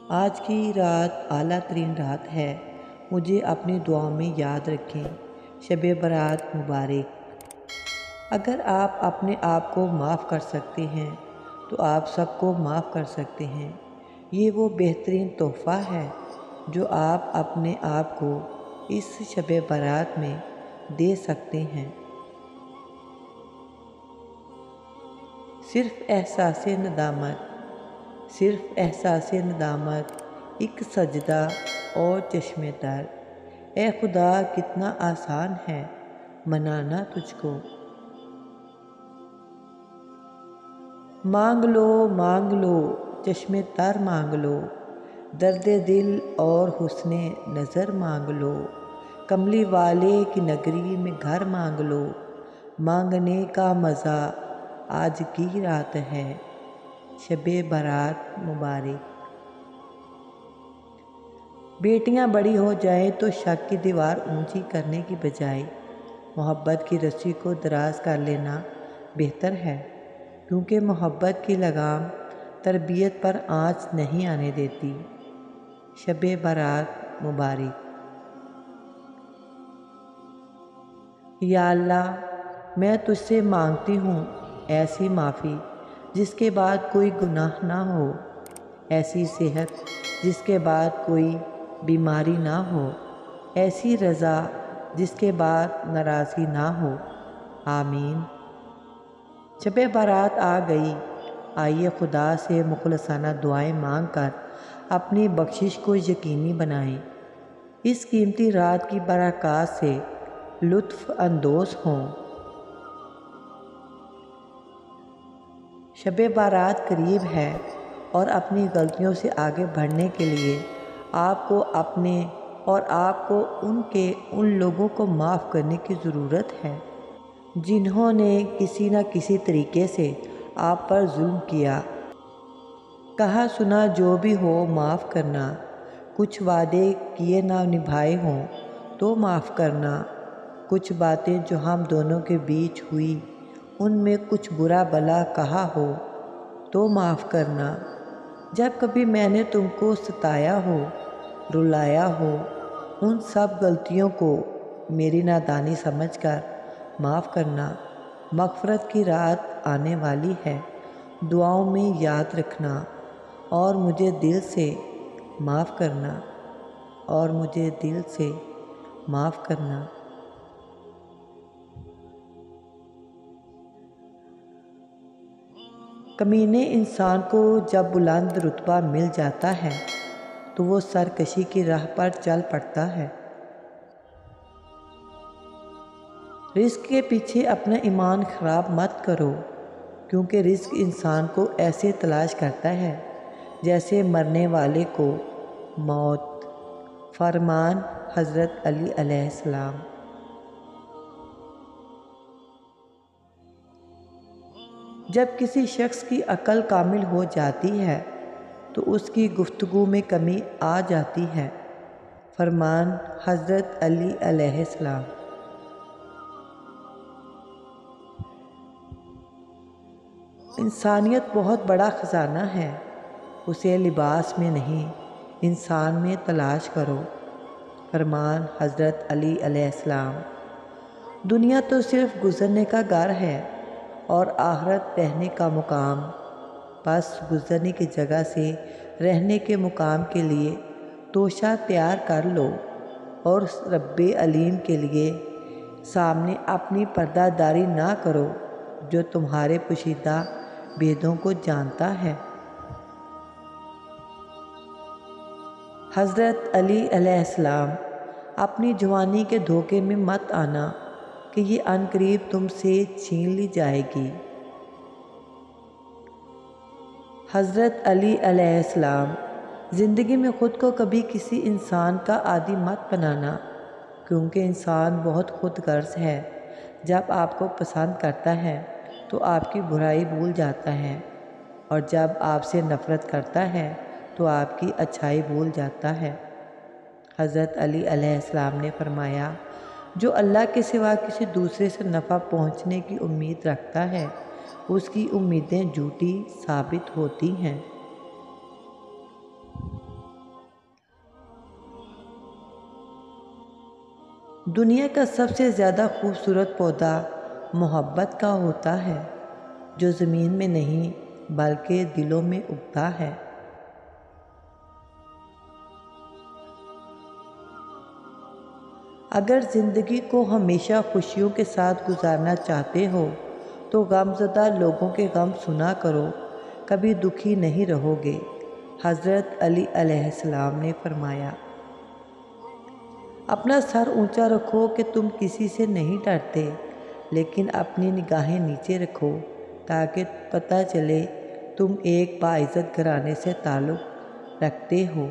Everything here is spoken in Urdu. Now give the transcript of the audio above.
آج کی رات اعلیٰ ترین رات ہے، مجھے اپنی دعاؤں میں یاد رکھیں۔ شب برات مبارک۔ اگر آپ اپنے آپ کو معاف کر سکتے ہیں تو آپ سب کو معاف کر سکتے ہیں۔ یہ وہ بہترین تحفہ ہے جو آپ اپنے آپ کو اس شب برات میں دے سکتے ہیں۔ صرف احساس ندامت، ایک سجدہ اور چشم تر۔ اے خدا کتنا آسان ہے منانا تجھ کو۔ مانگ لو چشم تر مانگ لو، درد دل اور حسن نظر مانگ لو، کملی والے کی نگری میں گھر مانگ لو۔ مانگنے کا مزہ آج کی رات ہے، شب برات مبارک۔ بیٹیاں بڑی ہو جائیں تو شک کی دیوار اونچی کرنے کی بجائے محبت کی رسی کو دراز کر لینا بہتر ہے، کیونکہ محبت کی لگام تربیت پر آنچ نہیں آنے دیتی۔ شب برات مبارک۔ یا اللہ، میں تجھ سے مانگتی ہوں ایسی معافی جس کے بعد کوئی گناہ نہ ہو، ایسی صحت جس کے بعد کوئی بیماری نہ ہو، ایسی رضا جس کے بعد ناراضگی نہ ہو۔ آمین۔ شب برات آ گئی، آئیے خدا سے مخلصانہ دعائیں مانگ کر اپنی بخشش کو یقینی بنائیں، اس قیمتی رات کی برکات سے لطف اندوز ہوں۔ شب برات قریب ہے اور اپنی غلطیوں سے آگے بڑھنے کے لیے آپ کو اپنے اور آپ کو ان لوگوں کو معاف کرنے کی ضرورت ہے جنہوں نے کسی نہ کسی طریقے سے آپ پر ظلم کیا۔ کہا سنا جو بھی ہو معاف کرنا، کچھ وعدے کیے نہ نبھائے ہوں تو معاف کرنا، کچھ باتیں جو ہم دونوں کے بیچ ہوئی ان میں کچھ برا بھلا کہا ہو تو معاف کرنا، جب کبھی میں نے تم کو ستایا ہو، رلایا ہو، ان سب غلطیوں کو میری نادانی سمجھ کر معاف کرنا۔ مغفرت کی رات آنے والی ہے، دعاؤں میں یاد رکھنا اور مجھے دل سے معاف کرنا، کمینے انسان کو جب بلند رتبہ مل جاتا ہے تو وہ سرکشی کی راہ پر چل پڑتا ہے۔ رزق کے پیچھے اپنا ایمان خراب مت کرو، کیونکہ رزق انسان کو ایسے تلاش کرتا ہے جیسے مرنے والے کو موت۔ فرمان حضرت علی علیہ السلام۔ جب کسی شخص کی عقل کامل ہو جاتی ہے تو اس کی گفتگو میں کمی آ جاتی ہے۔ فرمان حضرت علی علیہ السلام۔ انسانیت بہت بڑا خزانہ ہے، اسے لباس میں نہیں انسان میں تلاش کرو۔ فرمان حضرت علی علیہ السلام۔ دنیا تو صرف گزرنے کا گھر ہے اور آخرت رہنے کا مقام، بس گزرنے کی جگہ سے رہنے کے مقام کے لیے توشہ تیار کر لو اور رب علیم کے لیے سامنے اپنی پردہ داری نہ کرو جو تمہارے پوشیدہ بھیدوں کو جانتا ہے۔ حضرت علی علیہ السلام۔ اپنی جوانی کے دھوکے میں مت آنا کہ یہ عنقریب تم سے چھین لی جائے گی۔ حضرت علی علیہ السلام۔ زندگی میں خود کو کبھی کسی انسان کا عادی مت بنانا، کیونکہ انسان بہت خود غرض ہے۔ جب آپ کو پسند کرتا ہے تو آپ کی برائی بھول جاتا ہے، اور جب آپ سے نفرت کرتا ہے تو آپ کی اچھائی بھول جاتا ہے۔ حضرت علی علیہ السلام نے فرمایا، جو اللہ کے سوا کسی دوسرے سے نفع پہنچنے کی امید رکھتا ہے، اس کی امیدیں جھوٹی ثابت ہوتی ہیں۔ دنیا کا سب سے زیادہ خوبصورت پودا محبت کا ہوتا ہے، جو زمین میں نہیں بلکہ دلوں میں اگتا ہے۔ اگر زندگی کو ہمیشہ خوشیوں کے ساتھ گزارنا چاہتے ہو تو غم زدہ لوگوں کے غم سنا کرو، کبھی دکھی نہیں رہو گے۔ حضرت علی علیہ السلام نے فرمایا، اپنا سر اونچا رکھو کہ تم کسی سے نہیں ڈرتے، لیکن اپنی نگاہیں نیچے رکھو تاکہ پتہ چلے تم ایک باعزت گھرانے سے تعلق رکھتے ہو۔